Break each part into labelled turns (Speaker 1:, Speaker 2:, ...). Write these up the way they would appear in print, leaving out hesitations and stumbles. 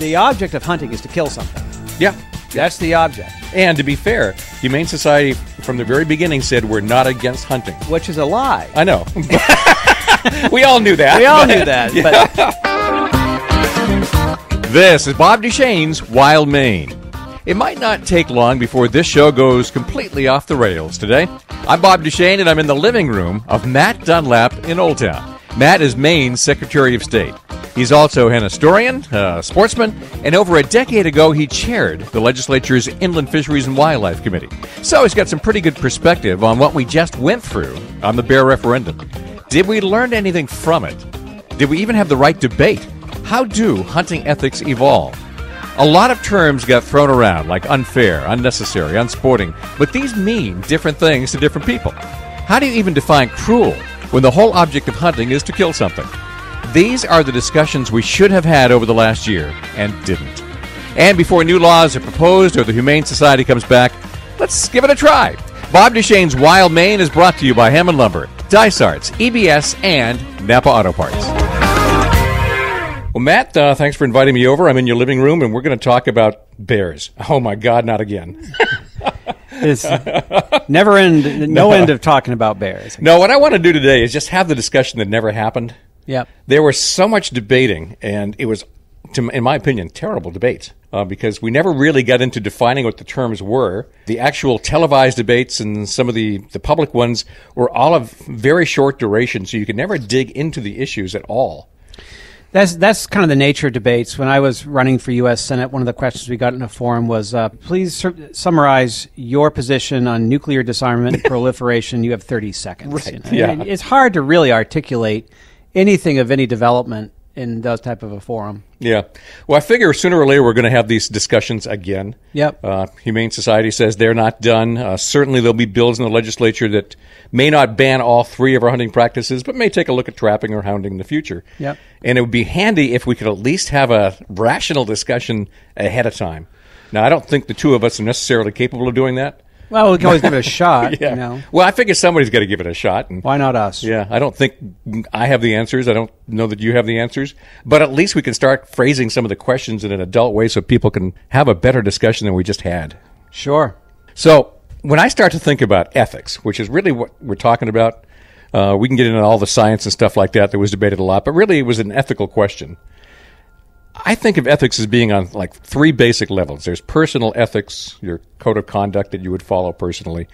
Speaker 1: the object of hunting is to kill something.
Speaker 2: Yeah.
Speaker 1: That's the object.
Speaker 2: And to be fair, Humane Society from the very beginning said we're not against hunting.
Speaker 1: Which is a lie.
Speaker 2: I know. We all knew that.
Speaker 1: We all knew that.
Speaker 2: Yeah. But this is Bob Duchesne's Wild Maine. It might not take long before this show goes completely off the rails today. I'm Bob Duchesne, and I'm in the living room of Matt Dunlap in Old Town. Matt is Maine's Secretary of State. He's also an historian, a sportsman, and over a decade ago he chaired the legislature's Inland Fisheries and Wildlife Committee. So he's got some pretty good perspective on what we just went through on the bear referendum. Did we learn anything from it? Did we even have the right debate? How do hunting ethics evolve? A lot of terms got thrown around like unfair, unnecessary, unsporting, but these mean different things to different people. How do you even define cruel when the whole object of hunting is to kill something? These are the discussions we should have had over the last year and didn't. And before new laws are proposed or the Humane Society comes back, let's give it a try. Bob Duchesne's Wild Maine is brought to you by Hammond Lumber, Dysarts, EBS, and Napa Auto Parts. Well, Matt, thanks for inviting me over. I'm in your living room, and we're going to talk about bears. Oh, my God, not again.
Speaker 1: It's never end, no end of talking about bears.
Speaker 2: No, what I want to do today is just have the discussion that never happened.
Speaker 1: Yep.
Speaker 2: There was so much debating, and it was, in my opinion, terrible debates because we never really got into defining what the terms were. The actual televised debates and some of the public ones were all of very short duration, so you could never dig into the issues at all.
Speaker 1: That's kind of the nature of debates. When I was running for U.S. Senate, one of the questions we got in a forum was, please summarize your position on nuclear disarmament and proliferation. You have 30 seconds.
Speaker 2: Right.
Speaker 1: You know?
Speaker 2: Yeah.
Speaker 1: It's hard to really articulate anything of any development in those type of a forum.
Speaker 2: Yeah. Well, I figure sooner or later we're going to have these discussions again.
Speaker 1: Yep.
Speaker 2: Humane Society says they're not done. Certainly there'll be bills in the legislature that may not ban all three of our hunting practices, but may take a look at trapping or hounding in the future.
Speaker 1: Yep.
Speaker 2: And it would be handy if we could at least have a rational discussion ahead of time. Now, I don't think the two of us are necessarily capable of doing that.
Speaker 1: Well, we can always give it a shot.
Speaker 2: Yeah.
Speaker 1: You know.
Speaker 2: Well, I figure somebody's got to give it a shot. And
Speaker 1: Why not us?
Speaker 2: yeah, I don't think I have the answers. I don't know that you have the answers. But at least we can start phrasing some of the questions in an adult way so people can have a better discussion than we just had.
Speaker 1: Sure.
Speaker 2: So when I start to think about ethics, which is really what we're talking about, we can get into all the science and stuff like that was debated a lot, but really it was an ethical question. I think of ethics as being on like three basic levels. There's personal ethics, your code of conduct that you would follow personally.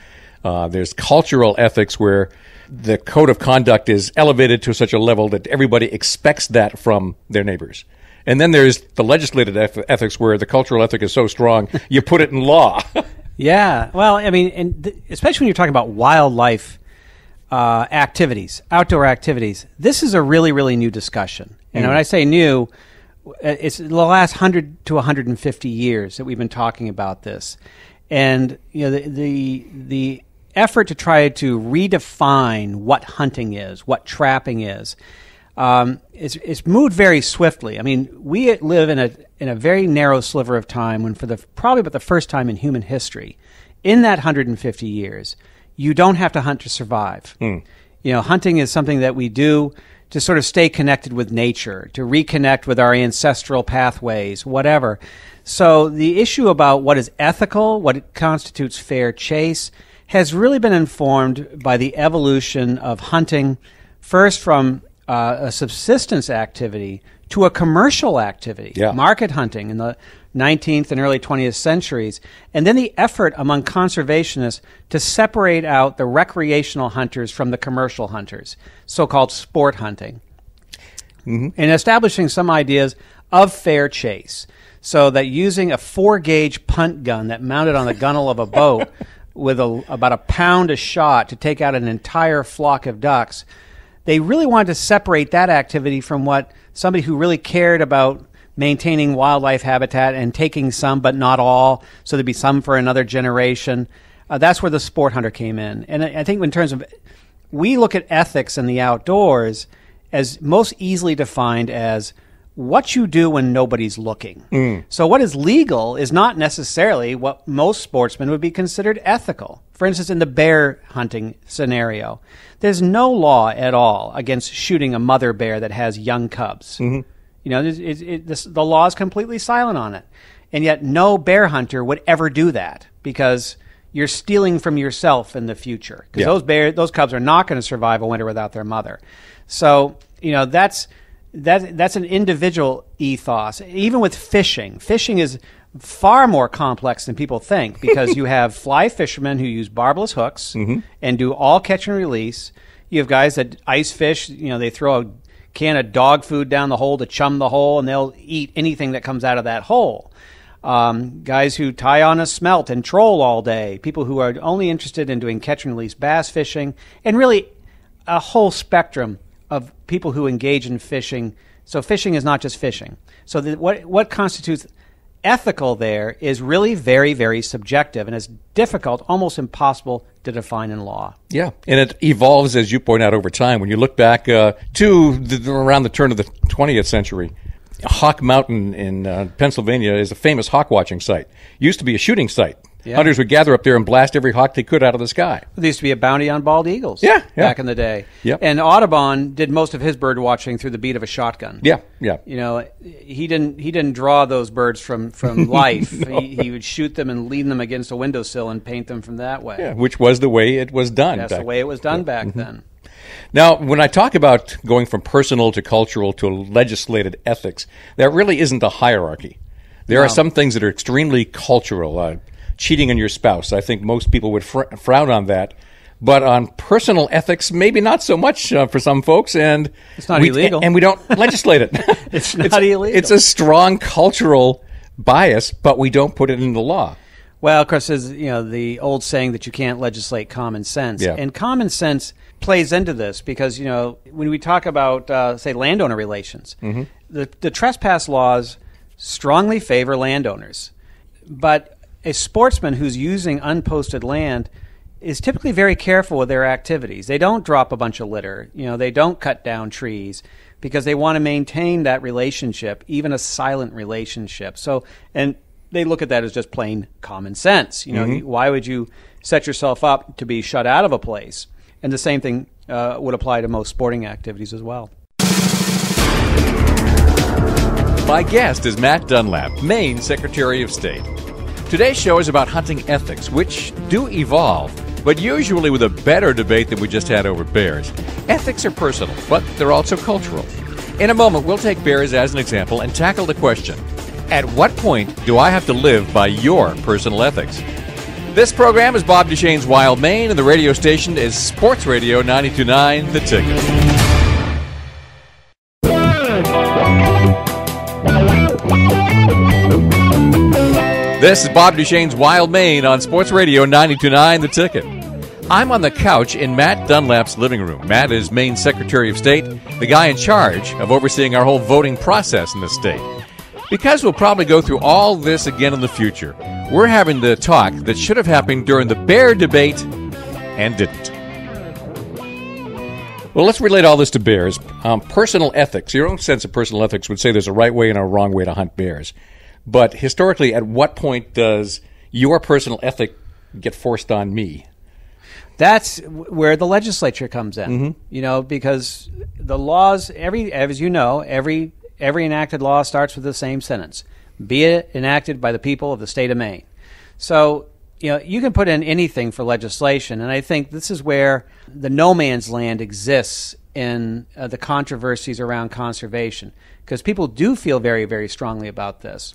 Speaker 2: There's cultural ethics where the code of conduct is elevated to such a level that everybody expects that from their neighbors. And then there's the legislative ethics where the cultural ethic is so strong, you put it in law.
Speaker 1: Yeah. Well, I mean, especially when you're talking about wildlife activities, outdoor activities, this is a really, really new discussion. And when I say new, it's the last 100 to 150 years that we've been talking about this. And you know, the effort to try to redefine what hunting is, what trapping is, it's moved very swiftly. I mean, we live in a very narrow sliver of time when probably about the first time in human history, in that 150 years, you don't have to hunt to survive. You know, hunting is something that we do to sort of stay connected with nature, to reconnect with our ancestral pathways, whatever. So the issue about what is ethical, what constitutes fair chase, has really been informed by the evolution of hunting, first from a subsistence activity to a commercial activity, market hunting in the 19th and early 20th centuries, and then the effort among conservationists to separate out the recreational hunters from the commercial hunters, so-called sport hunting, and establishing some ideas of fair chase, so that using a 4-gauge punt gun that mounted on the gunnel of a boat with about a pound a shot to take out an entire flock of ducks, they really wanted to separate that activity from what somebody who really cared about maintaining wildlife habitat and taking some but not all, so there'd be some for another generation. That's where the sport hunter came in. And I think in terms of, we look at ethics in the outdoors as most easily defined as what you do when nobody's looking. So what is legal is not necessarily what most sportsmen would be considered ethical. For instance, in the bear hunting scenario, there's no law at all against shooting a mother bear that has young cubs. You know, the law is completely silent on it. And yet no bear hunter would ever do that because you're stealing from yourself in the future. Because those cubs are not going to survive a winter without their mother. So, you know, that's an individual ethos. Even with fishing is far more complex than people think because you have fly fishermen who use barbless hooks and do all catch and release. You have guys that ice fish, you know, they throw a can of dog food down the hole to chum the hole, and they'll eat anything that comes out of that hole. Guys who tie on a smelt and troll all day. People who are only interested in doing catch and release bass fishing, and really a whole spectrum of people who engage in fishing. So fishing is not just fishing. So what constitutes ethical there is really very, very subjective, and it's difficult, almost impossible to define in law.
Speaker 2: Yeah, and it evolves, as you point out, over time. When you look back to around the turn of the 20th century, Hawk Mountain in Pennsylvania is a famous hawk watching site. Used to be a shooting site. Yeah. Hunters would gather up there and blast every hawk they could out of the sky.
Speaker 1: There used to be a bounty on bald eagles back in the day.
Speaker 2: Yep.
Speaker 1: And Audubon did most of his bird watching through the beat of a shotgun.
Speaker 2: Yeah.
Speaker 1: You know, he didn't draw those birds from life. No. He would shoot them and lean them against a windowsill and paint them from that way.
Speaker 2: Yeah, which was the way it was done.
Speaker 1: That's the way it was done back then.
Speaker 2: Now, when I talk about going from personal to cultural to legislated ethics, that really isn't a hierarchy. There are some things that are extremely cultural. Cheating on your spouse, I think most people would frown on that. But on personal ethics, maybe not so much for some folks. And
Speaker 1: it's not illegal.
Speaker 2: And we don't legislate it.
Speaker 1: It's not illegal.
Speaker 2: It's a strong cultural bias, but we don't put it in the law.
Speaker 1: Well, of course, there's the old saying that you can't legislate common sense.
Speaker 2: Yeah.
Speaker 1: And common sense plays into this because, when we talk about, say, landowner relations, the trespass laws strongly favor landowners. But a sportsman who's using unposted land is typically very careful with their activities. They don't drop a bunch of litter. They don't cut down trees because they want to maintain that relationship, even a silent relationship. So, and they look at that as just plain common sense. Why would you set yourself up to be shut out of a place? And the same thing would apply to most sporting activities as well.
Speaker 2: My guest is Matt Dunlap, Maine Secretary of State. Today's show is about hunting ethics, which do evolve, but usually with a better debate than we just had over bears. Ethics are personal, but they're also cultural. In a moment, we'll take bears as an example and tackle the question, at what point do I have to live by your personal ethics? This program is Bob Duchesne's Wild Maine, and the radio station is Sports Radio 92.9 The Ticket. This is Bob Duchesne's Wild Maine on Sports Radio 92.9 The Ticket. I'm on the couch in Matt Dunlap's living room. Matt is Maine Secretary of State, the guy in charge of overseeing our whole voting process in the state. Because we'll probably go through all this again in the future, we're having the talk that should have happened during the bear debate and didn't. Well, let's relate all this to bears. Personal ethics. Your own sense of personal ethics would say there's a right way and a wrong way to hunt bears. But historically, at what point does your personal ethic get forced on me?
Speaker 1: That's where the legislature comes in. Because the laws, every enacted law starts with the same sentence: be it enacted by the people of the state of Maine. So, you can put in anything for legislation, and I think this is where the no man's land exists in the controversies around conservation, because people do feel very, very strongly about this.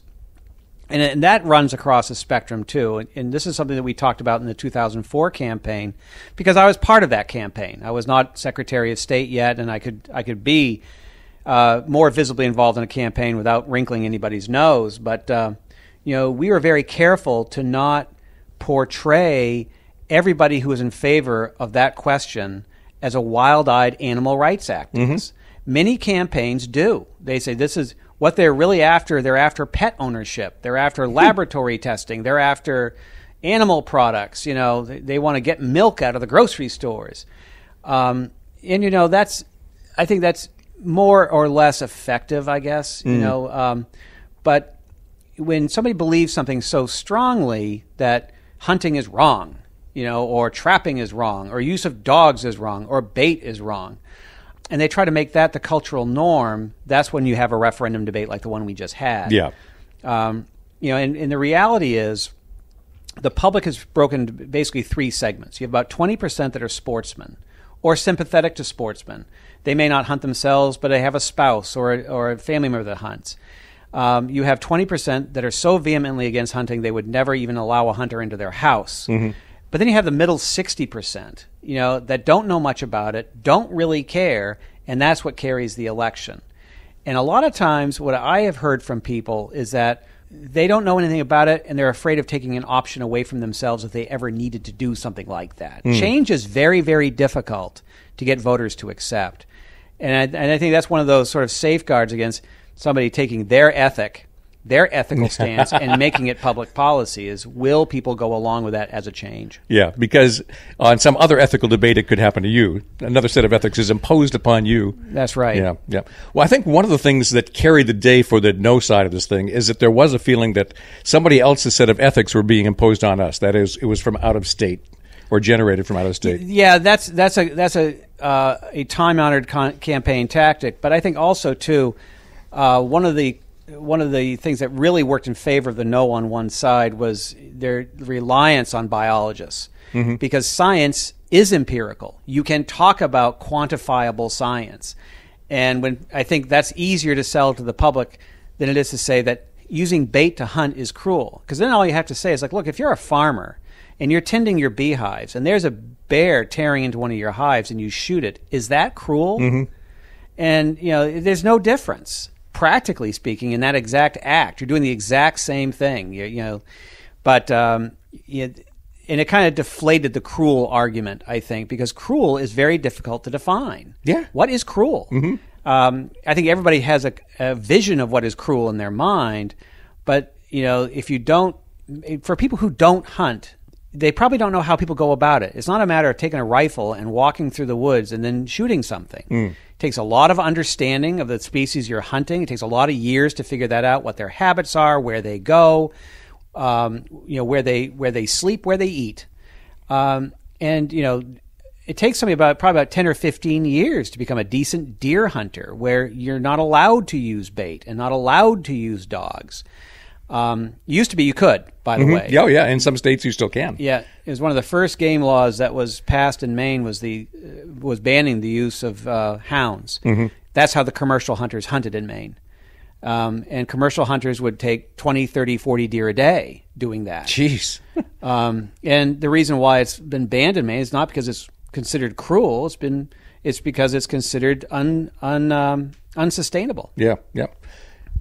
Speaker 1: And that runs across the spectrum, too. And this is something that we talked about in the 2004 campaign, because I was part of that campaign. I was not Secretary of State yet, and I could be more visibly involved in a campaign without wrinkling anybody's nose. But, we were very careful to not portray everybody who was in favor of that question as a wild-eyed animal rights activist. Many campaigns do. They say this is what they're really after. They're after pet ownership. They're after laboratory testing. They're after animal products. They want to get milk out of the grocery stores. I think that's more or less effective, I guess. But when somebody believes something so strongly that hunting is wrong, or trapping is wrong, or use of dogs is wrong, or bait is wrong, and they try to make that the cultural norm, that's when you have a referendum debate like the one we just had.
Speaker 2: Yeah.
Speaker 1: And the reality is the public is broken into basically three segments. You have about 20% that are sportsmen or sympathetic to sportsmen. They may not hunt themselves, but they have a spouse or a family member that hunts. You have 20% that are so vehemently against hunting they would never even allow a hunter into their house. Mm-hmm. But then you have the middle 60%, that don't know much about it, don't really care, and that's what carries the election. And a lot of times what I have heard from people is that they don't know anything about it, and they're afraid of taking an option away from themselves if they ever needed to do something like that. Change is very, very difficult to get voters to accept. And I think that's one of those sort of safeguards against somebody taking their ethical stance and making it public policy is, will people go along with that as a change?
Speaker 2: Yeah, because on some other ethical debate, it could happen to you. Another set of ethics is imposed upon you.
Speaker 1: That's right.
Speaker 2: Yeah. Well, I think one of the things that carried the day for the no side of this thing is that there was a feeling that somebody else's set of ethics were being imposed on us. That is, it was from out of state or generated from out of state.
Speaker 1: Yeah, that's a time-honored campaign tactic. But I think also, too, one of the things that really worked in favor of the no on one side was their reliance on biologists, because science is empirical. You can talk about quantifiable science. And I think that's easier to sell to the public than it is to say that using bait to hunt is cruel. Because then all you have to say is, like, look, if you're a farmer and you're tending your beehives and there's a bear tearing into one of your hives and you shoot it, is that cruel? Mm-hmm. And, there's no difference. Practically speaking, in that exact act, you're doing the exact same thing, but and it kind of deflated the cruel argument, I think, because cruel is very difficult to define.
Speaker 2: Yeah.
Speaker 1: What is cruel? Mm-hmm. I think everybody has a vision of what is cruel in their mind, but if you don't, for people who don't hunt, they probably don't know how people go about it. It's not a matter of taking a rifle and walking through the woods and then shooting something. It takes a lot of understanding of the species you're hunting. It takes a lot of years to figure that out, what their habits are, where they go, where they sleep, where they eat. It takes somebody probably about 10 or 15 years to become a decent deer hunter, where you're not allowed to use bait and not allowed to use dogs. Used to be you could, by the way.
Speaker 2: Oh, yeah. In some states, you still can.
Speaker 1: Yeah, it was one of the first game laws that was passed in Maine was banning the use of hounds. Mm-hmm. That's how the commercial hunters hunted in Maine. And commercial hunters would take 20, 30, 40 deer a day doing that.
Speaker 2: Jeez.
Speaker 1: And the reason why it's been banned in Maine is not because it's considered cruel. It's because it's considered unsustainable.
Speaker 2: Yeah.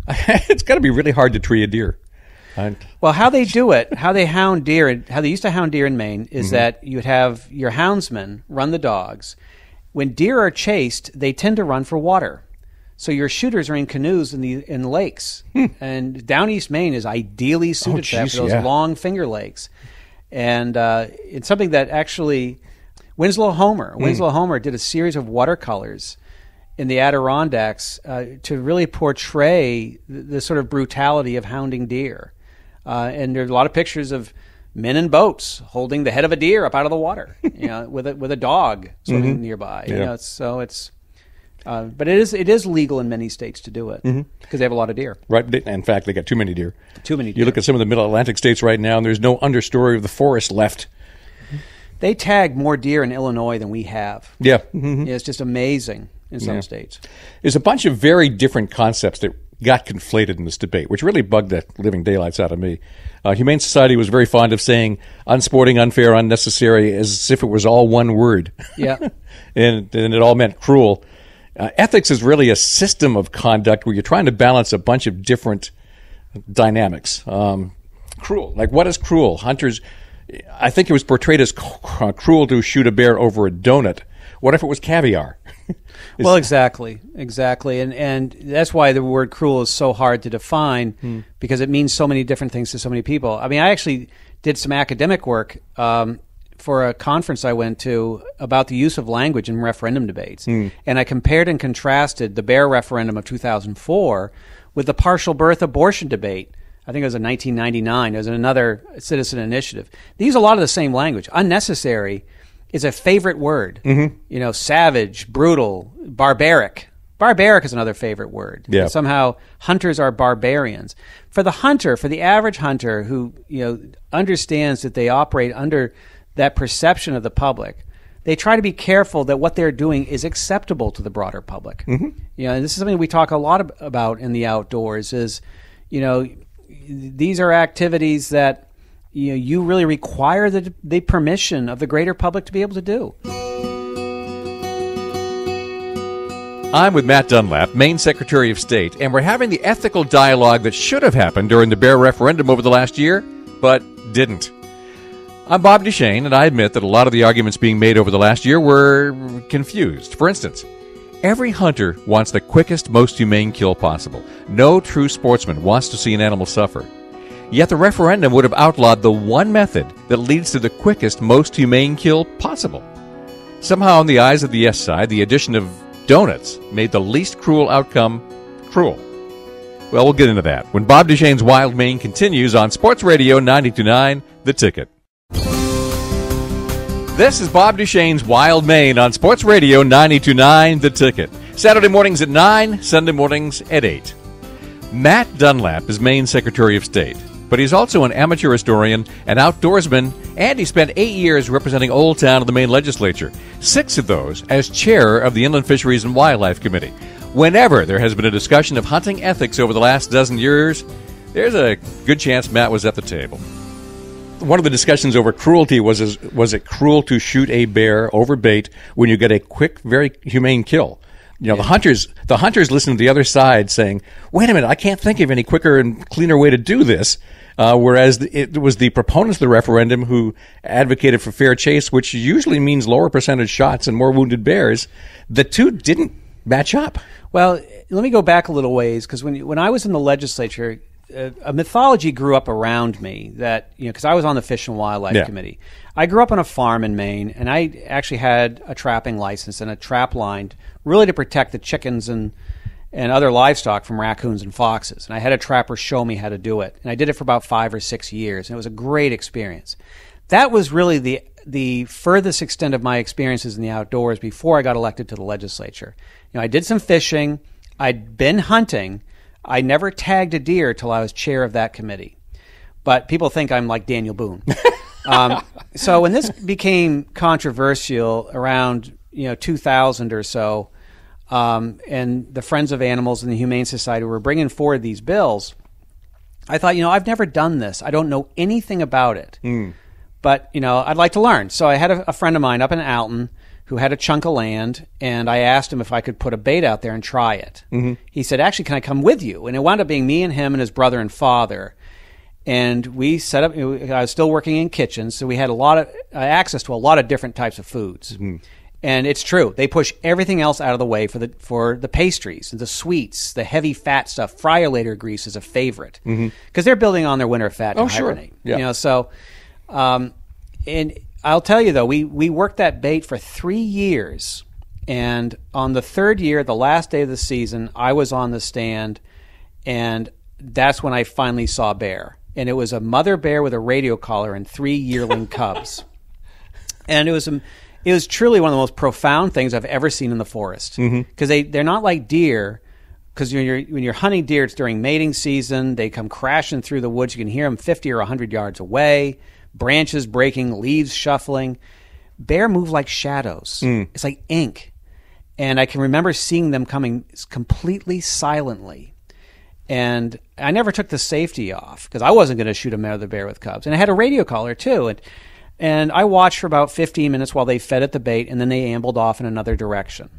Speaker 2: It's got to be really hard to tree a deer.
Speaker 1: Well, how they do it, how they hound deer, and how they used to hound deer in Maine is that you'd have your houndsmen run the dogs. When deer are chased, they tend to run for water. So your shooters are in canoes in lakes. And down East Maine is ideally suited for those long Finger Lakes. And it's something that actually Winslow Homer did a series of watercolors in the Adirondacks to really portray the sort of brutality of hounding deer. And there's a lot of pictures of men in boats holding the head of a deer up out of the water, with a dog swimming nearby.
Speaker 2: Yeah.
Speaker 1: But it is legal in many states to do it because they have a lot of deer.
Speaker 2: Right. In fact, they got too many deer.
Speaker 1: You
Speaker 2: look at some of the Middle Atlantic states right now, and there's no understory of the forest left.
Speaker 1: They tag more deer in Illinois than we have.
Speaker 2: Yeah.
Speaker 1: Mm-hmm. Yeah, it's just amazing in some states.
Speaker 2: There's a bunch of very different concepts that got conflated in this debate, which really bugged the living daylights out of me. Humane Society was very fond of saying unsporting, unfair, unnecessary, as if it was all one word.
Speaker 1: Yeah.
Speaker 2: and it all meant cruel. Ethics is really a system of conduct where you're trying to balance a bunch of different dynamics. Cruel. Like, what is cruel? Hunters, I think it was portrayed as cruel to shoot a bear over a donut. What if it was caviar?
Speaker 1: Well, exactly. And that's why the word cruel is so hard to define because it means so many different things to so many people. I mean, I actually did some academic work for a conference I went to about the use of language in referendum debates. And I compared and contrasted the Bear referendum of 2004 with the partial birth abortion debate. I think it was in 1999. It was another citizen initiative. They use a lot of the same language. Unnecessary is a favorite word. Mm-hmm. Savage, brutal, barbaric. Barbaric is another favorite word.
Speaker 2: Yeah.
Speaker 1: Somehow hunters are barbarians. For the average hunter who understands that they operate under that perception of the public, they try to be careful that what they're doing is acceptable to the broader public. Mm-hmm. And this is something we talk a lot about in the outdoors. Is these are activities that you really require the permission of the greater public to be able to do.
Speaker 2: I'm with Matt Dunlap, Maine Secretary of State, and we're having the ethical dialogue that should have happened during the bear referendum over the last year, but didn't. I'm Bob Duchesne, and I admit that a lot of the arguments being made over the last year were confused. For instance, every hunter wants the quickest, most humane kill possible. No true sportsman wants to see an animal suffer. Yet the referendum would have outlawed the one method that leads to the quickest, most humane kill possible. Somehow, in the eyes of the yes side, the addition of donuts made the least cruel outcome cruel. Well, we'll get into that when Bob Duchesne's Wild Maine continues on Sports Radio 92.9 The Ticket. This is Bob Duchesne's Wild Maine on Sports Radio 92.9 The Ticket. Saturday mornings at 9, Sunday mornings at 8. Matt Dunlap is Maine Secretary of State, but he's also an amateur historian, an outdoorsman, and he spent 8 years representing Old Town in the Maine legislature, 6 of those as chair of the Inland Fisheries and Wildlife Committee. Whenever there has been a discussion of hunting ethics over the last dozen years, there's a good chance Matt was at the table. One of the discussions over cruelty was it cruel to shoot a bear over bait when you get a quick, very humane kill? The hunters listen to the other side saying, wait a minute, I can't think of any quicker and cleaner way to do this. Whereas it was the proponents of the referendum who advocated for fair chase, which usually means lower percentage shots and more wounded bears. The two didn't match up.
Speaker 1: Well, let me go back a little ways, because when I was in the legislature, a mythology grew up around me that, because I was on the Fish and Wildlife Committee. I grew up on a farm in Maine, and I actually had a trapping license and a trap line really to protect the chickens and other livestock from raccoons and foxes. And I had a trapper show me how to do it. And I did it for about 5 or 6 years, and it was a great experience. That was really the furthest extent of my experiences in the outdoors before I got elected to the legislature. I did some fishing. I'd been hunting. I never tagged a deer till I was chair of that committee. But people think I'm like Daniel Boone. So when this became controversial around 2000 or so, and the Friends of Animals and the Humane Society were bringing forward these bills, I thought, I've never done this. I don't know anything about it. But, I'd like to learn. So I had a friend of mine up in Alton who had a chunk of land, and I asked him if I could put a bait out there and try it. Mm-hmm. He said, actually, can I come with you? And it wound up being me and him and his brother and father. And we set up, I was still working in kitchens, so we had a lot of access to a lot of different types of foods. Mm-hmm. And it's true. They push everything else out of the way for the pastries and the sweets, the heavy fat stuff. Fryer-later grease is a favorite because they're building on their winter fat to hibernate. Sure. Yeah. And I'll tell you, though, we worked that bait for 3 years. And on the third year, the last day of the season, I was on the stand, and that's when I finally saw a bear. And it was a mother bear with a radio collar and 3 yearling cubs. And it was truly one of the most profound things I've ever seen in the forest. Because they're not like deer. Because when you're hunting deer, it's during mating season. They come crashing through the woods. You can hear them 50 or 100 yards away. Branches breaking, leaves shuffling. Bear move like shadows. It's like ink. And I can remember seeing them coming completely silently. And I never took the safety off because I wasn't going to shoot a mother bear with cubs. And I had a radio collar, too. And I watched for about 15 minutes while they fed at the bait, and then they ambled off in another direction.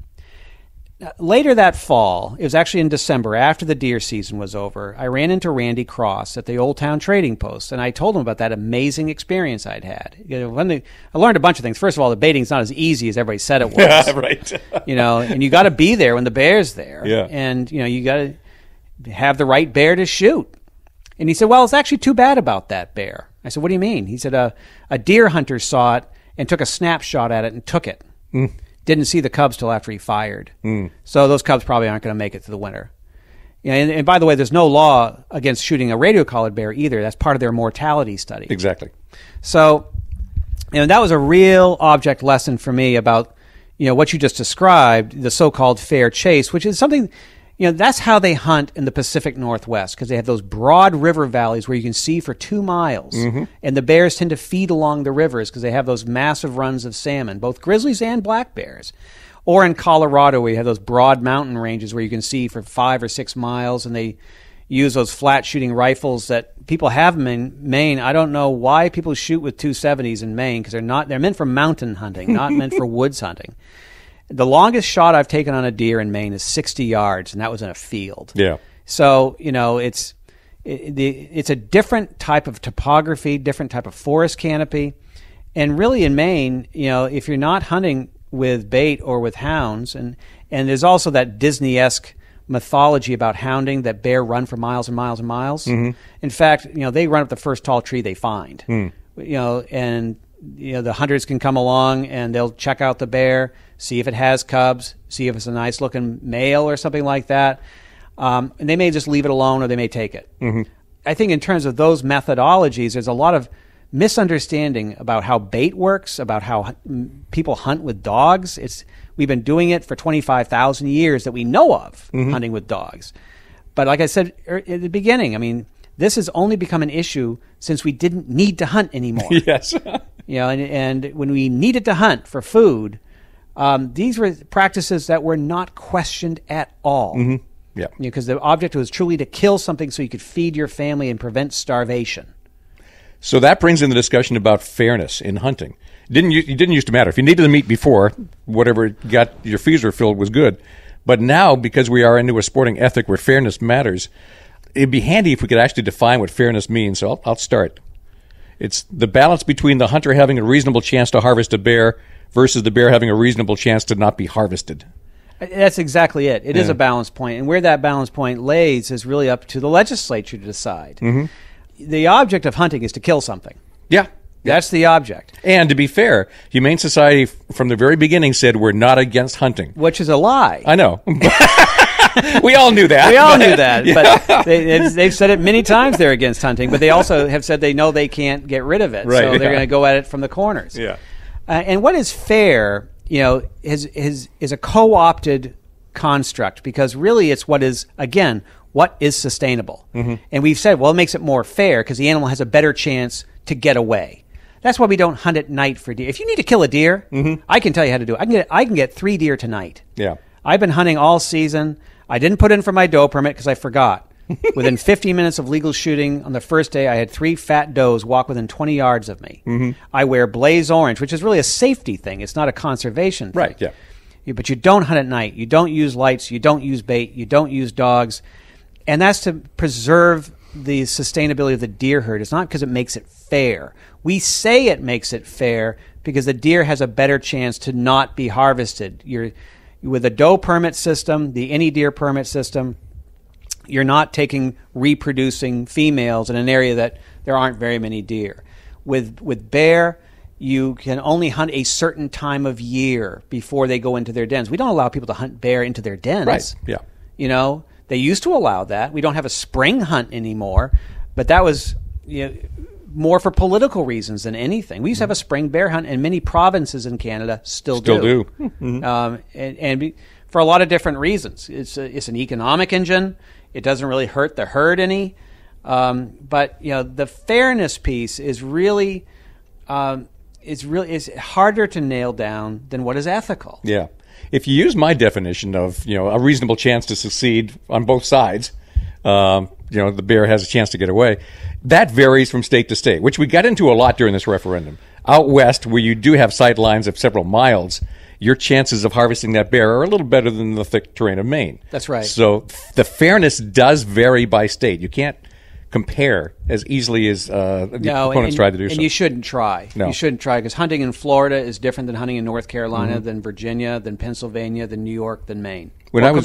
Speaker 1: Later that fall, it was actually in December, after the deer season was over, I ran into Randy Cross at the Old Town Trading Post, and I told him about that amazing experience I'd had. I learned a bunch of things. First of all, the baiting's not as easy as everybody said it was.
Speaker 2: Yeah, right.
Speaker 1: And you got to be there when the bear's there.
Speaker 2: Yeah.
Speaker 1: And, you got to have the right bear to shoot. And he said, well, it's actually too bad about that bear. I said, what do you mean? He said, a deer hunter saw it and took a snapshot at it and took it. Didn't see the cubs till after he fired. So those cubs probably aren't going to make it to the winter. And by the way, there's no law against shooting a radio-collared bear either. That's part of their mortality study.
Speaker 2: Exactly.
Speaker 1: So And that was a real object lesson for me about, what you just described, the so-called fair chase, which is something, that's how they hunt in the Pacific Northwest, because they have those broad river valleys where you can see for 2 miles. And the bears tend to feed along the rivers because they have those massive runs of salmon, both grizzlies and black bears. Or in Colorado, where you have those broad mountain ranges where you can see for 5 or 6 miles, and they use those flat shooting rifles that people have in Maine. I don't know why people shoot with 270s in Maine, because they're meant for mountain hunting, not meant for woods hunting. The longest shot I've taken on a deer in Maine is 60 yards, and that was in a field.
Speaker 2: Yeah.
Speaker 1: So, it's a different type of topography, different type of forest canopy. And really in Maine, if you're not hunting with bait or with hounds, and there's also that Disney-esque mythology about hounding, that bear run for miles and miles and miles. In fact, they run up the first tall tree they find. And the hunters can come along and they'll check out the bear, see if it has cubs, see if it's a nice looking male or something like that. And they may just leave it alone, or they may take it. I think in terms of those methodologies, there's a lot of misunderstanding about how bait works, about how people hunt with dogs. We've been doing it for 25,000 years that we know of, hunting with dogs. But like I said at the beginning, this has only become an issue since we didn't need to hunt anymore.
Speaker 2: Yes.
Speaker 1: And when we needed to hunt for food, these were practices that were not questioned at all.
Speaker 2: Yeah.
Speaker 1: Because the object was truly to kill something so you could feed your family and prevent starvation.
Speaker 2: So that brings in the discussion about fairness in hunting. It didn't used to matter. If you needed the meat before, whatever got your freezer filled was good. But now, because we are into a sporting ethic where fairness matters, it'd be handy if we could actually define what fairness means. So I'll start. It's the balance between the hunter having a reasonable chance to harvest a bear versus the bear having a reasonable chance to not be harvested.
Speaker 1: That's exactly it. It is a balance point. And where that balance point lays is really up to the legislature to decide. The object of hunting is to kill something.
Speaker 2: Yeah.
Speaker 1: That's the object.
Speaker 2: And to be fair, Humane Society from the very beginning said we're not against hunting.
Speaker 1: Which is a lie.
Speaker 2: I know. We all knew that.
Speaker 1: We all knew that. Yeah. But they've said it many times they're against hunting, but they also have said they know they can't get rid of it.
Speaker 2: Right,
Speaker 1: so they're going to go at it from the corners.
Speaker 2: Yeah.
Speaker 1: And what is fair, is a co-opted construct, because really it's what is sustainable. And we've said, well, it makes it more fair because the animal has a better chance to get away. That's why we don't hunt at night for deer. If you need to kill a deer, I can tell you how to do it. I can get 3 deer tonight.
Speaker 2: Yeah.
Speaker 1: I've been hunting all season. I didn't put in for my doe permit because I forgot. Within 15 minutes of legal shooting on the first day, I had 3 fat does walk within 20 yards of me. I wear blaze orange, which is really a safety thing. It's not a conservation thing.
Speaker 2: Right, yeah.
Speaker 1: But you don't hunt at night. You don't use lights. You don't use bait. You don't use dogs. And that's to preserve the sustainability of the deer herd. It's not because it makes it fair. We say it makes it fair because the deer has a better chance to not be harvested. With a doe permit system, the any deer permit system, you're not taking reproducing females in an area that there aren't very many deer. With bear, you can only hunt a certain time of year before they go into their dens. We don't allow people to hunt bear into their dens.
Speaker 2: Right, yeah.
Speaker 1: They used to allow that. We don't have a spring hunt anymore, but that was more for political reasons than anything. We used to have a spring bear hunt, and many provinces in Canada still do. And for a lot of different reasons. It's an economic engine. It doesn't really hurt the herd any. But the fairness piece is really is harder to nail down than what is ethical.
Speaker 2: Yeah. If you use my definition of a reasonable chance to succeed on both sides, the bear has a chance to get away. That varies from state to state, which we got into a lot during this referendum. Out west, where you do have sight lines of several miles, your chances of harvesting that bear are a little better than the thick terrain of Maine.
Speaker 1: That's right.
Speaker 2: So the fairness does vary by state. You can't compare as easily as the opponents try to do so.
Speaker 1: And you shouldn't try.
Speaker 2: No.
Speaker 1: You shouldn't try, because hunting in Florida is different than hunting in North Carolina, than Virginia, than Pennsylvania, than New York, than Maine.
Speaker 2: When I was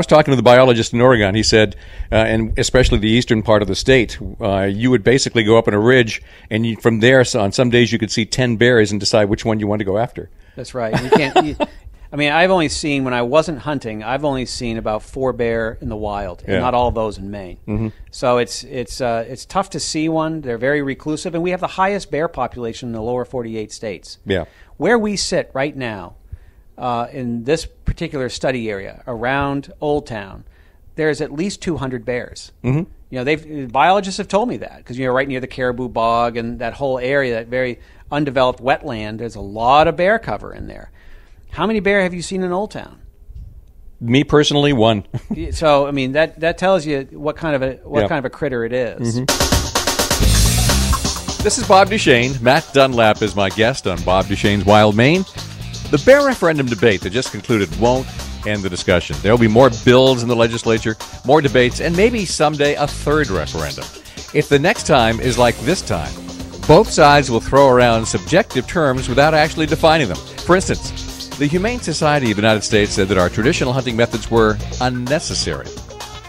Speaker 2: talking to the biologist in Oregon, he said, and especially the eastern part of the state, you would basically go up on a ridge, and from there, on some days you could see 10 bears and decide which one you want to go after.
Speaker 1: That's right. You can't. I mean, I've only seen, when I wasn't hunting, I've only seen about 4 bear in the wild, and not all of those in Maine. Mm-hmm. So it's tough to see one. They're very reclusive, and we have the highest bear population in the lower 48 states.
Speaker 2: Yeah.
Speaker 1: Where we sit right now, in this particular study area around Old Town, there's at least 200 bears. Mm-hmm. You know, biologists have told me that, because you're right near the caribou bog and that whole area, that very undeveloped wetland. There's a lot of bear cover in there. How many bear have you seen in Old Town?
Speaker 2: Me personally, 1.
Speaker 1: So, I mean, that tells you what kind of a critter it is.
Speaker 2: Mm-hmm. This is Bob Duchesne. Matt Dunlap is my guest on Bob Duchesne's Wild Maine. The bear referendum debate that just concluded won't end the discussion. There will be more bills in the legislature, more debates, and maybe someday a 3rd referendum. If the next time is like this time, both sides will throw around subjective terms without actually defining them. For instance, the Humane Society of the United States said that our traditional hunting methods were unnecessary.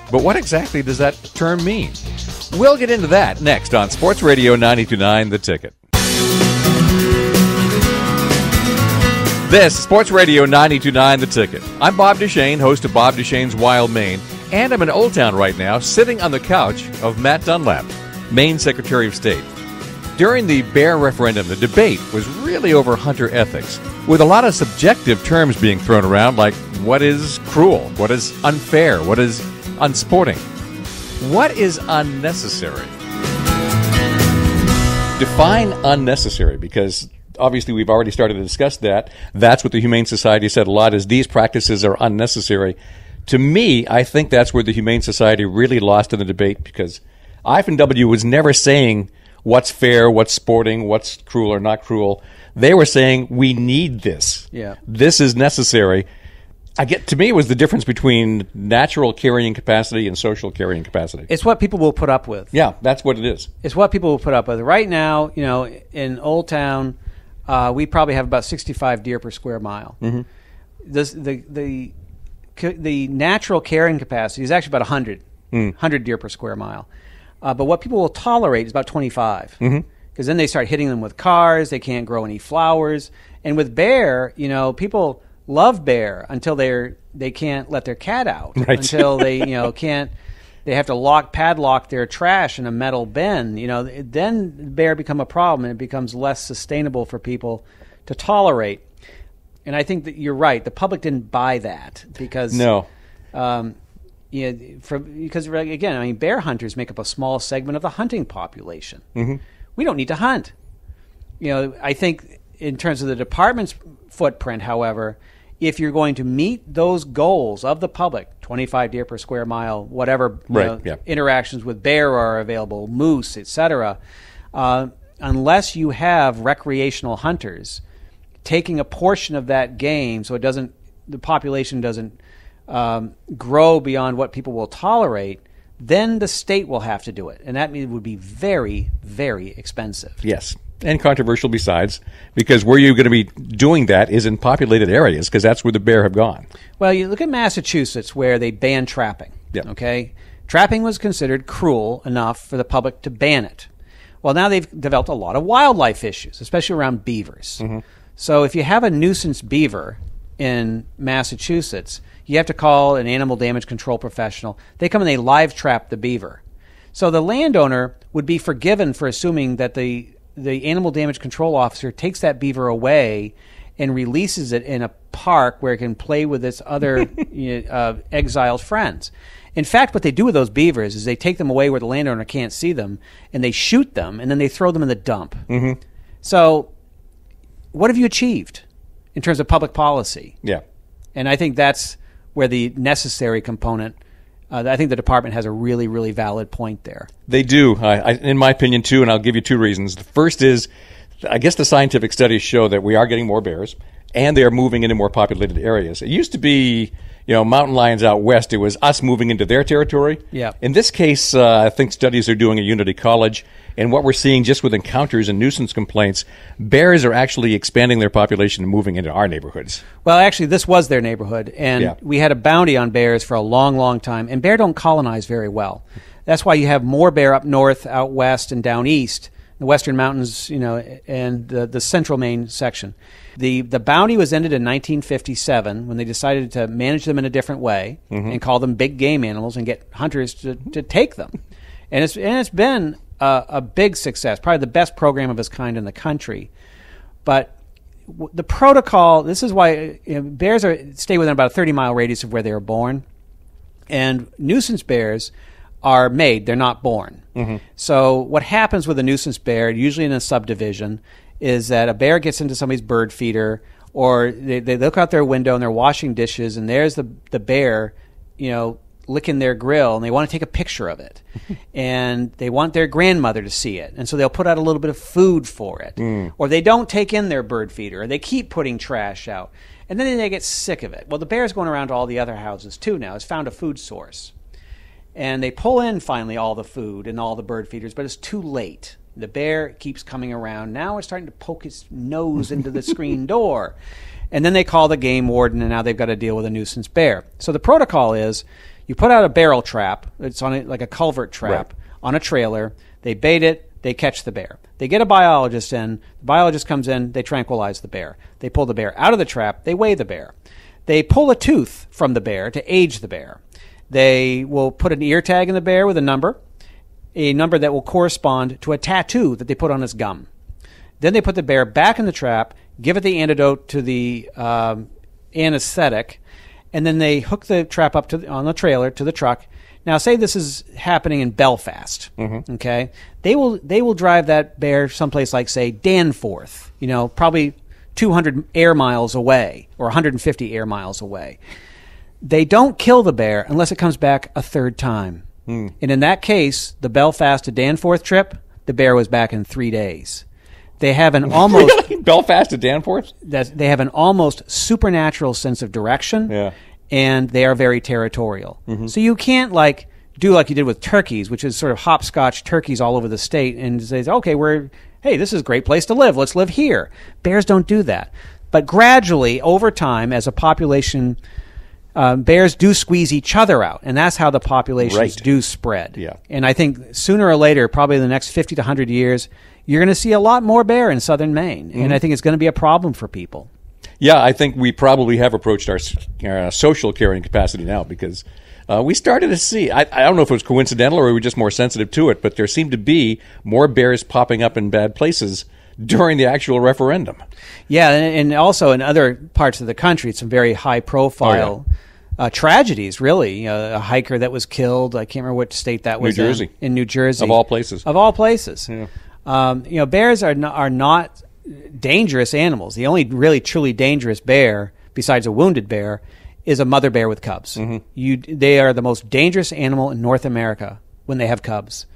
Speaker 2: But what exactly does that term mean? We'll get into that next on Sports Radio 92.9 The Ticket. This is Sports Radio 92.9 The Ticket. I'm Bob Duchesne, host of Bob Duchesne's Wild Maine, and I'm in Old Town right now, sitting on the couch of Matt Dunlap, Maine Secretary of State. During the bear referendum, the debate was really over hunter ethics, with a lot of subjective terms being thrown around, like what is cruel, what is unfair, what is unsporting. What is unnecessary? Define unnecessary, because obviously we've already started to discuss that. That's what the Humane Society said a lot, is these practices are unnecessary. To me, I think that's where the Humane Society really lost in the debate, because IFNW was never saying what's fair, what's sporting, what's cruel or not cruel. They were saying, we need this. Yeah. This is necessary. To me, it was the difference between natural carrying capacity and social carrying capacity.
Speaker 1: It's what people will put up with.
Speaker 2: Yeah, that's what it is.
Speaker 1: It's what people will put up with. Right now, you know, in Old Town, we probably have about 65 deer per square mile. Mm-hmm. The natural carrying capacity is actually about 100 deer per square mile. But what people will tolerate is about 25, because then they start hitting them with cars. They can't grow any flowers. And with bear, you know, people love bear until they can't let their cat out, right. Until they can't. They have to padlock their trash in a metal bin. You know, then bear become a problem, and it becomes less sustainable for people to tolerate. And I think that you're right. The public didn't buy that because
Speaker 2: no.
Speaker 1: Because again, I mean, bear hunters make up a small segment of the hunting population. Mm-hmm. We don't need to hunt. You know, I think in terms of the department's footprint, however, if you're going to meet those goals of the public, 25 deer per square mile, whatever interactions with bear are available, moose, etc., unless you have recreational hunters taking a portion of that game, so the population doesn't grow beyond what people will tolerate, then the state will have to do it. And that would be very, very expensive.
Speaker 2: Yes, and controversial besides, because where you're going to be doing that is in populated areas, because that's where the bear have gone.
Speaker 1: Well, you look at Massachusetts, where they banned trapping. Yeah. Okay? Trapping was considered cruel enough for the public to ban it. Well, now they've developed a lot of wildlife issues, especially around beavers. Mm-hmm. So if you have a nuisance beaver in Massachusetts, you have to call an animal damage control professional. They come and they live trap the beaver. So the landowner would be forgiven for assuming that the animal damage control officer takes that beaver away and releases it in a park where it can play with its other exiled friends. In fact, what they do with those beavers is they take them away where the landowner can't see them, and they shoot them, and then they throw them in the dump. Mm-hmm. So what have you achieved in terms of public policy?
Speaker 2: Yeah.
Speaker 1: And I think that's where the necessary component, I think the department has a really, really valid point there.
Speaker 2: They do, in my opinion, too, and I'll give you two reasons. The first is, I guess the scientific studies show that we are getting more bears, and they are moving into more populated areas. It used to be, mountain lions out west. It was us moving into their territory.
Speaker 1: Yeah.
Speaker 2: In this case, I think studies are doing at Unity College, and what we're seeing just with encounters and nuisance complaints, bears are actually expanding their population and moving into our neighborhoods.
Speaker 1: Well, actually, this was their neighborhood, and we had a bounty on bears for a long, long time, and bear don't colonize very well. That's why you have more bear up north, out west, and down east, the western mountains, and the central Maine section. The bounty was ended in 1957 when they decided to manage them in a different way and call them big game animals and get hunters to take them. And it's been a big success, probably the best program of its kind in the country. But the protocol, this is why bears stay within about a 30-mile radius of where they were born. And nuisance bears are made, they're not born. So what happens with a nuisance bear, usually in a subdivision, is that a bear gets into somebody's bird feeder, or they look out their window and they're washing dishes, and there's the bear, licking their grill, and they want to take a picture of it. And they want their grandmother to see it. And so they'll put out a little bit of food for it. Or they don't take in their bird feeder, or they keep putting trash out. And then they get sick of it. Well, the bear's going around to all the other houses too now. It's found a food source. And they pull in finally all the food and all the bird feeders, but it's too late. The bear keeps coming around. Now it's starting to poke its nose into the screen door. And then they call the game warden, and now they've got to deal with a nuisance bear. So the protocol is you put out a barrel trap. It's on like a culvert trap on a trailer. They bait it. They catch the bear. They get a biologist in. The biologist comes in. They tranquilize the bear. They pull the bear out of the trap. They weigh the bear. They pull a tooth from the bear to age the bear. They will put an ear tag in the bear with a number that will correspond to a tattoo that they put on its gum. Then they put the bear back in the trap, give it the antidote to the anesthetic, and then they hook the trap up on the trailer to the truck. Now, say this is happening in Belfast, okay? They will drive that bear someplace like, say, Danforth, probably 200 air miles away or 150 air miles away. They don't kill the bear unless it comes back a third time. And in that case, the Belfast to Danforth trip, the bear was back in 3 days. They have an almost
Speaker 2: Belfast to Danforth?
Speaker 1: They have an almost supernatural sense of direction, and they are very territorial. So you can't do like you did with turkeys, which is sort of hopscotch turkeys all over the state, and say, okay, hey, this is a great place to live. Let's live here. Bears don't do that. But gradually, over time, as a population, bears do squeeze each other out, and that's how the populations do spread. And I think sooner or later, probably in the next 50 to 100 years, you're going to see a lot more bear in southern Maine, and I think it's going to be a problem for people.
Speaker 2: Yeah, I think we probably have approached our social carrying capacity now, because we started to see, I don't know if it was coincidental or we were just more sensitive to it, but there seemed to be more bears popping up in bad places during the actual referendum.
Speaker 1: Yeah, and also in other parts of the country, some very high-profile tragedies, really. A hiker that was killed. I can't remember what state that was.
Speaker 2: New Jersey.
Speaker 1: In New Jersey.
Speaker 2: Of all places.
Speaker 1: Of all places.
Speaker 2: Yeah.
Speaker 1: Bears are not dangerous animals. The only really truly dangerous bear, besides a wounded bear, is a mother bear with cubs. They are the most dangerous animal in North America when they have cubs.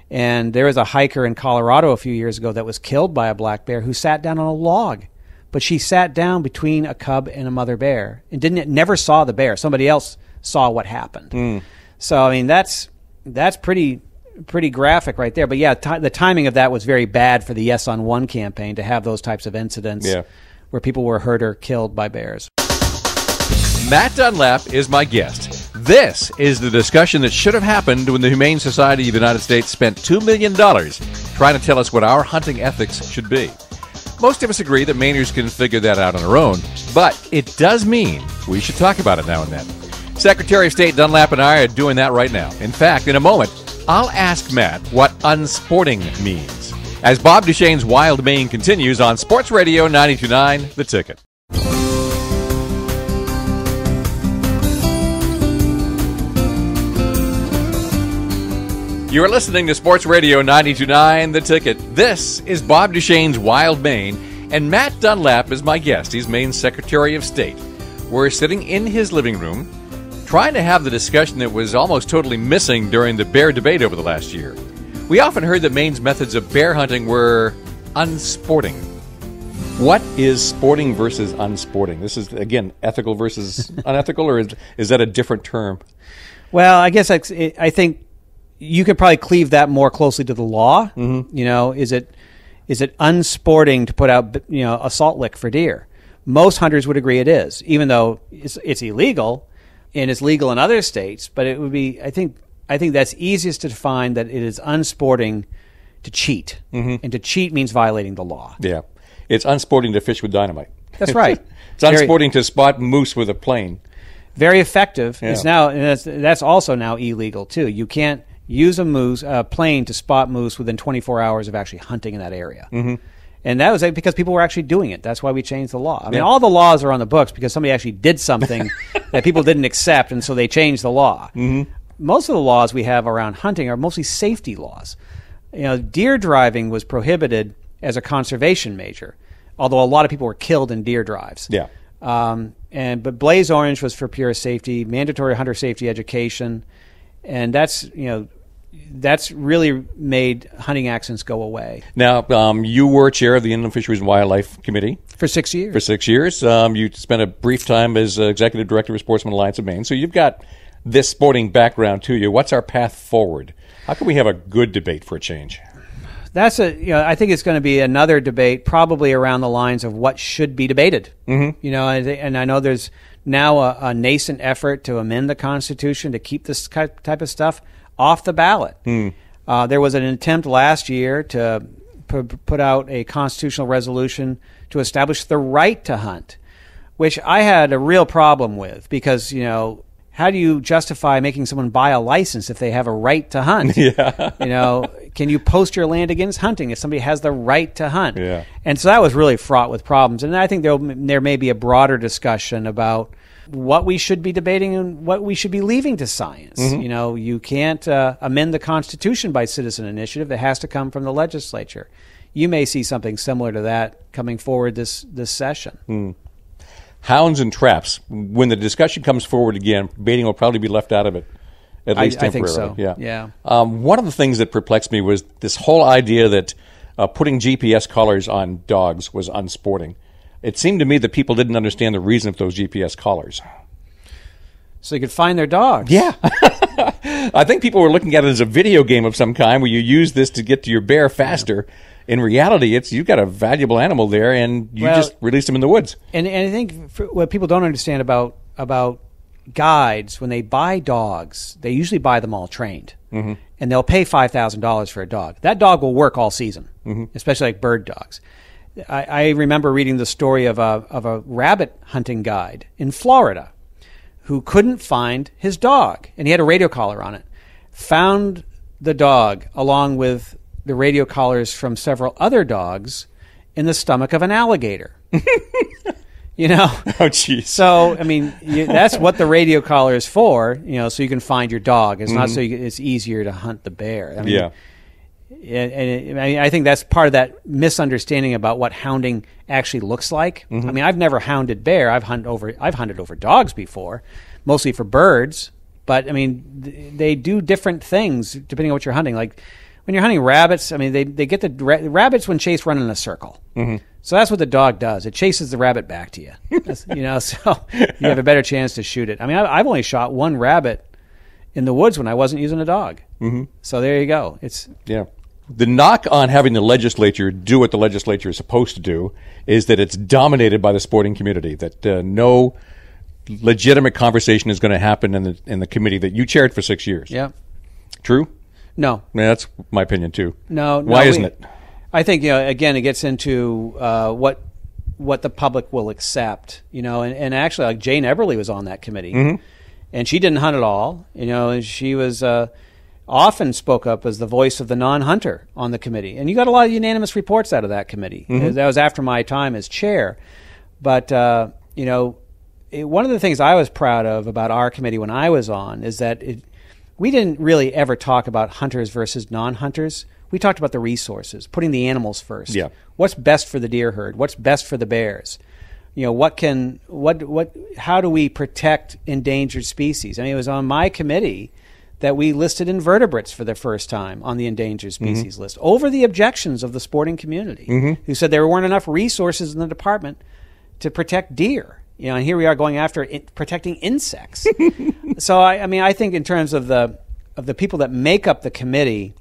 Speaker 1: And there was a hiker in Colorado a few years ago that was killed by a black bear who sat down on a log. But she sat down between a cub and a mother bear and never saw the bear. Somebody else saw what happened. So, I mean, that's pretty graphic right there. But, yeah, the timing of that was very bad for the Yes on One campaign to have those types of incidents where people were hurt or killed by bears.
Speaker 2: Matt Dunlap is my guest. This is the discussion that should have happened when the Humane Society of the United States spent $2 million trying to tell us what our hunting ethics should be. Most of us agree that Mainers can figure that out on their own, but it does mean we should talk about it now and then. Secretary of State Dunlap and I are doing that right now. In fact, in a moment, I'll ask Matt what unsporting means, as Bob Duchesne's Wild Maine continues on Sports Radio 92.9 The Ticket. You are listening to Sports Radio 92.9 The Ticket. This is Bob Duchesne's Wild Maine, and Matt Dunlap is my guest. He's Maine's Secretary of State. We're sitting in his living room trying to have the discussion that was almost totally missing during the bear debate over the last year. We often heard that Maine's methods of bear hunting were unsporting. What is sporting versus unsporting? This is, again, ethical versus unethical, or is that a different term?
Speaker 1: Well, I guess I think you could probably cleave that more closely to the law. Is it unsporting to put out a salt lick for deer? Most hunters would agree it is, even though it's illegal, and it's legal in other states. But it would be, I think that's easiest to define, that it is unsporting to cheat, and to cheat means violating the law.
Speaker 2: Yeah, it's unsporting to fish with dynamite.
Speaker 1: That's right.
Speaker 2: It's unsporting to spot moose with a plane.
Speaker 1: Very effective.
Speaker 2: Yeah.
Speaker 1: It's now, and that's also now illegal too. You can't use a plane to spot moose within 24 hours of actually hunting in that area. Mm-hmm. And that was because people were actually doing it. That's why we changed the law. I mean, all the laws are on the books because somebody actually did something that people didn't accept, and so they changed the law. Mm-hmm. Most of the laws we have around hunting are mostly safety laws. Deer driving was prohibited as a conservation measure, although a lot of people were killed in deer drives.
Speaker 2: Yeah.
Speaker 1: But Blaze Orange was for pure safety, mandatory hunter safety education, and that's really made hunting accidents go away.
Speaker 2: Now, you were chair of the Inland Fisheries and Wildlife Committee.
Speaker 1: For 6 years.
Speaker 2: For 6 years. You spent a brief time as executive director of Sportsman Alliance of Maine. So you've got this sporting background to you. What's our path forward? How can we have a good debate for a change?
Speaker 1: I think it's going to be another debate, probably around the lines of what should be debated. Mm-hmm. And I know there's now a nascent effort to amend the Constitution to keep this type of stuff off the ballot. There was an attempt last year to put out a constitutional resolution to establish the right to hunt, which I had a real problem with because, how do you justify making someone buy a license if they have a right to hunt? Yeah. Can you post your land against hunting if somebody has the right to hunt? Yeah. And so that was really fraught with problems. And I think there may be a broader discussion about what we should be debating and what we should be leaving to science. Mm-hmm. You can't amend the Constitution by citizen initiative. It has to come from the legislature. You may see something similar to that coming forward this session. Hounds and traps. When the discussion comes forward again, baiting will probably be left out of it, at least temporarily. I think so. Yeah.
Speaker 2: One of the things that perplexed me was this whole idea that putting GPS collars on dogs was unsporting. It seemed to me that people didn't understand the reason of those GPS collars.
Speaker 1: So you could find their dogs.
Speaker 2: Yeah. I think people were looking at it as a video game of some kind where you use this to get to your bear faster. Yeah. In reality, you've got a valuable animal there, and you just release them in the woods. And
Speaker 1: I think what people don't understand about guides, when they buy dogs, they usually buy them all trained. Mm-hmm. And they'll pay $5,000 for a dog. That dog will work all season, especially like bird dogs. I remember reading the story of a rabbit hunting guide in Florida who couldn't find his dog, and he had a radio collar on it. Found the dog along with the radio collars from several other dogs in the stomach of an alligator. Oh, geez. So, that's what the radio collar is for, so you can find your dog. It's not so it's easier to hunt the bear. And I think that's part of that misunderstanding about what hounding actually looks like. Mm-hmm. I've never hounded bear. I've hunted over dogs before, mostly for birds. But they do different things depending on what you're hunting. Like when you're hunting rabbits, they get the rabbits when chased run in a circle. Mm-hmm. So that's what the dog does. It chases the rabbit back to you. So you have a better chance to shoot it. I've only shot one rabbit in the woods when I wasn't using a dog. Mm-hmm. So there you go. The knock on having the legislature do what the legislature is supposed to do is that it's dominated by the sporting community, that no legitimate conversation is going to happen in the committee that you chaired for 6 years. Yeah. True? No.
Speaker 2: That's my opinion, too.
Speaker 1: No.
Speaker 2: Why isn't it?
Speaker 1: I think, again, it gets into what the public will accept, and actually, like Jane Eberly was on that committee, and she didn't hunt at all, and she was often spoke up as the voice of the non-hunter on the committee. And you got a lot of unanimous reports out of that committee. Mm-hmm. That was after my time as chair. But, one of the things I was proud of about our committee when I was on is that we didn't really ever talk about hunters versus non-hunters. We talked about the resources, putting the animals first. Yeah. What's best for the deer herd? What's best for the bears? How do we protect endangered species? It was on my committee that we listed invertebrates for the first time on the endangered species list over the objections of the sporting community who said there weren't enough resources in the department to protect deer. And here we are going after protecting insects. So I think in terms of the people that make up the committee,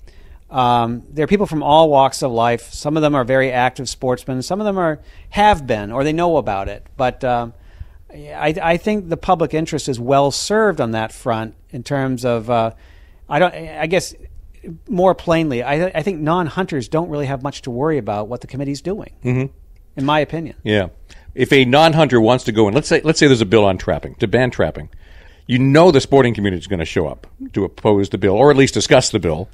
Speaker 1: there are people from all walks of life. Some of them are very active sportsmen. Some of them have been, or they know about it. But I think the public interest is well served on that front in terms of, I guess more plainly, I think non-hunters don't really have much to worry about what the committee's doing, in my opinion.
Speaker 2: Yeah. If a non-hunter wants to go in, let's say there's a bill on trapping, to ban trapping, you know the sporting community is going to show up to oppose the bill, or at least discuss the bill.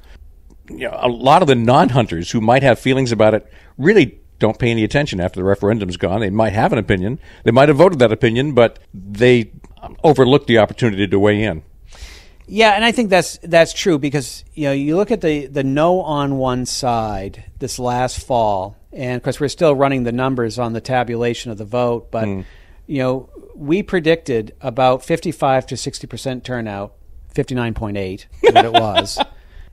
Speaker 2: A lot of the non-hunters who might have feelings about it really don't pay any attention after the referendum's gone. They might have an opinion. They might have voted that opinion, but they overlooked the opportunity to weigh in.
Speaker 1: Yeah, and I think that's true because you look at the no on one side this last fall, and of course we're still running the numbers on the tabulation of the vote, but we predicted about 55 to 60% turnout, 59.8 what it was.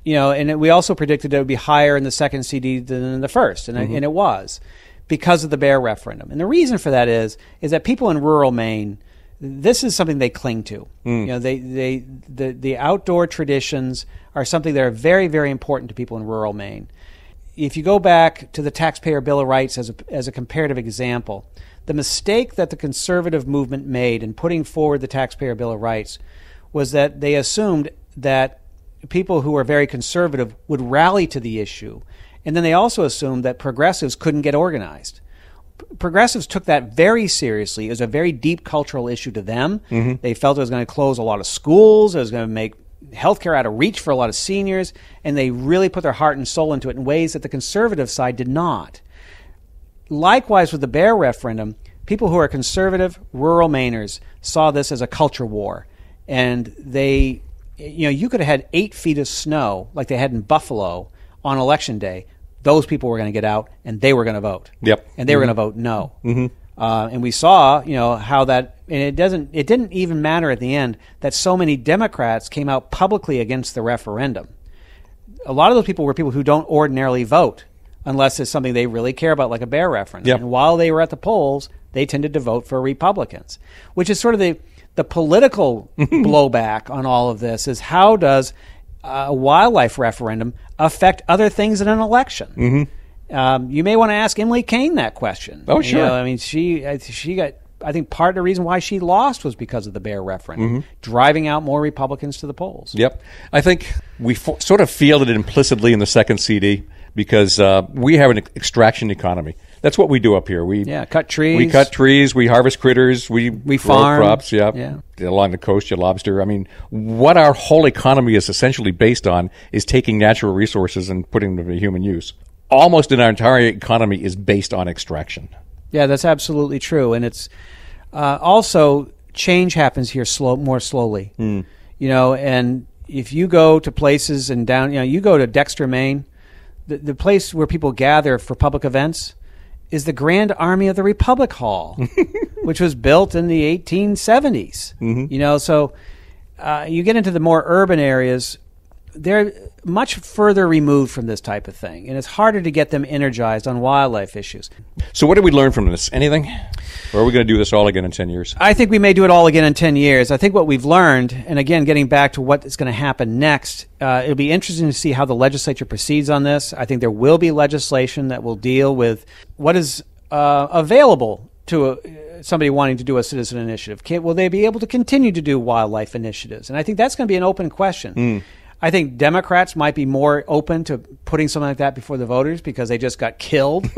Speaker 1: And we also predicted it would be higher in the second CD than in the first, and it was because of the bear referendum. And the reason for that is that people in rural Maine, this is something they cling to. The outdoor traditions are something that are very, very important to people in rural Maine. If you go back to the Taxpayer Bill of Rights as a comparative example, the mistake that the conservative movement made in putting forward the Taxpayer Bill of Rights was that they assumed that people who are very conservative would rally to the issue, and then they also assumed that progressives couldn't get organized. Progressives took that very seriously. It was a very deep cultural issue to them. They felt it was going to close a lot of schools. It was going to make healthcare out of reach for a lot of seniors, and they really put their heart and soul into it in ways that the conservative side did not. Likewise, with the bear referendum, people who are conservative, rural Mainers saw this as a culture war, and they, you could have had 8 feet of snow like they had in Buffalo on Election Day. Those people were going to get out, and they were going to vote.
Speaker 2: Yep.
Speaker 1: And they were going to vote no. And we saw, how that, and it didn't even matter at the end that so many Democrats came out publicly against the referendum. A lot of those people were people who don't ordinarily vote unless it's something they really care about, like a bear referendum.
Speaker 2: Yep.
Speaker 1: And while they were at the polls, they tended to vote for Republicans, which is sort of the political blowback on all of this is how does a wildlife referendum affect other things in an election? You may want to ask Emily Kane that question.
Speaker 2: Oh, sure.
Speaker 1: She got, I think part of the reason why she lost was because of the bear referendum, driving out more Republicans to the polls.
Speaker 2: Yep. I think we sort of feel it implicitly in the second CD because we have an extraction economy. That's what we do up here. We
Speaker 1: cut trees.
Speaker 2: We cut trees. We harvest critters. We
Speaker 1: farm
Speaker 2: crops. Yeah. Along the coast, you lobster. I mean, what our whole economy is essentially based on is taking natural resources and putting them to human use. Almost our entire economy is based on extraction.
Speaker 1: Yeah, that's absolutely true. And it's also change happens here more slowly. And if you go to places and down, you go to Dexter, Maine, the place where people gather for public events is the Grand Army of the Republic Hall, which was built in the 1870s. So you get into the more urban areas, they're much further removed from this type of thing, and it's harder to get them energized on wildlife issues.
Speaker 2: So what did we learn from this? Anything? Or are we going to do this all again in 10 years?
Speaker 1: I think we may do it all again in 10 years. I think what we've learned, and again, getting back to what is going to happen next, it'll be interesting to see how the legislature proceeds on this. I think there will be legislation that will deal with what is available to somebody wanting to do a citizen initiative. Will they be able to continue to do wildlife initiatives? And I think that's going to be an open question. I think Democrats might be more open to putting something like that before the voters because they just got killed.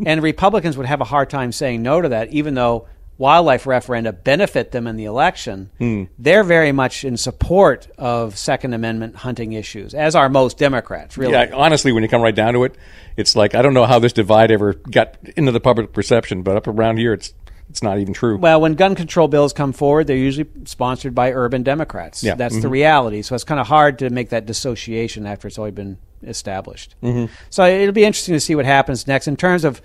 Speaker 1: And Republicans would have a hard time saying no to that, even though wildlife referenda benefit them in the election. They're very much in support of Second Amendment hunting issues, as are most Democrats, really.
Speaker 2: Yeah, honestly, when you come right down to it, it's like, I don't know how this divide ever got into the public perception, but up around here, it's not even true.
Speaker 1: Well, when gun control bills come forward, they're usually sponsored by urban Democrats.
Speaker 2: Yeah.
Speaker 1: That's the reality. So it's kind of hard to make that dissociation after it's already been established. So it'll be interesting to see what happens next. In terms of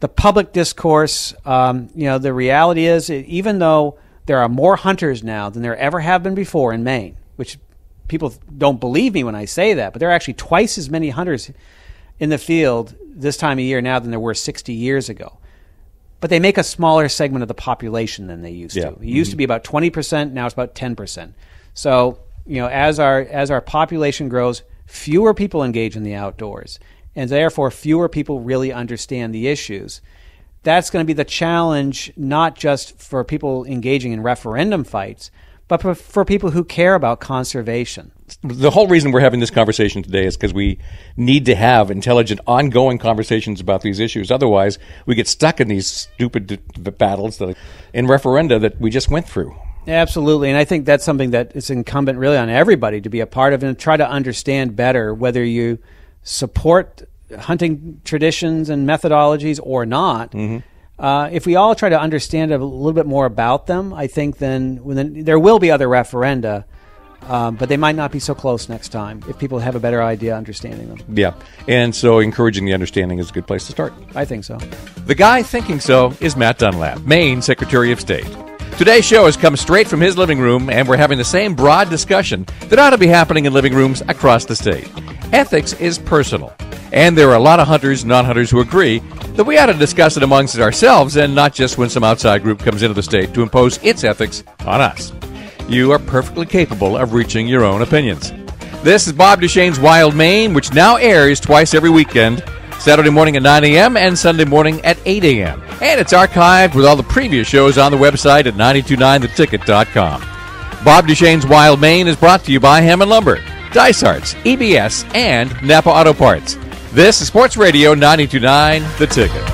Speaker 1: the public discourse, the reality is, even though there are more hunters now than there ever have been before in Maine, which people don't believe me when I say that, but there are actually twice as many hunters in the field this time of year now than there were 60 years ago. But they make a smaller segment of the population than they used to. It used to be about 20%. Now it's about 10%. So, as our population grows, fewer people engage in the outdoors, and therefore fewer people really understand the issues. That's going to be the challenge, not just for people engaging in referendum fights, but for people who care about conservation.
Speaker 2: The whole reason we're having this conversation today is because we need to have intelligent, ongoing conversations about these issues. Otherwise, we get stuck in these stupid battles in referenda that we just went through.
Speaker 1: Absolutely, and I think that's something that is incumbent really on everybody to be a part of and try to understand better whether you support hunting traditions and methodologies or not. Mm-hmm. If we all try to understand a little bit more about them, I think then there will be other referenda, but they might not be so close next time if people have a better idea understanding them.
Speaker 2: Yeah, and so encouraging the understanding is a good place to start.
Speaker 1: I think so.
Speaker 2: The guy thinking so is Matt Dunlap, Maine Secretary of State. Today's show has come straight from his living room, and we're having the same broad discussion that ought to be happening in living rooms across the state. Ethics is personal, and there are a lot of hunters and non-hunters who agree that we ought to discuss it amongst ourselves and not just when some outside group comes into the state to impose its ethics on us. You are perfectly capable of reaching your own opinions. This is Bob Duchesne's Wild Maine, which now airs twice every weekend, Saturday morning at 9 a.m. and Sunday morning at 8 a.m. And it's archived with all the previous shows on the website at 929theticket.com. Bob Duchesne's Wild Maine is brought to you by Hammond Lumber, Dysarts, EBS, and Napa Auto Parts. This is Sports Radio 929 The Ticket.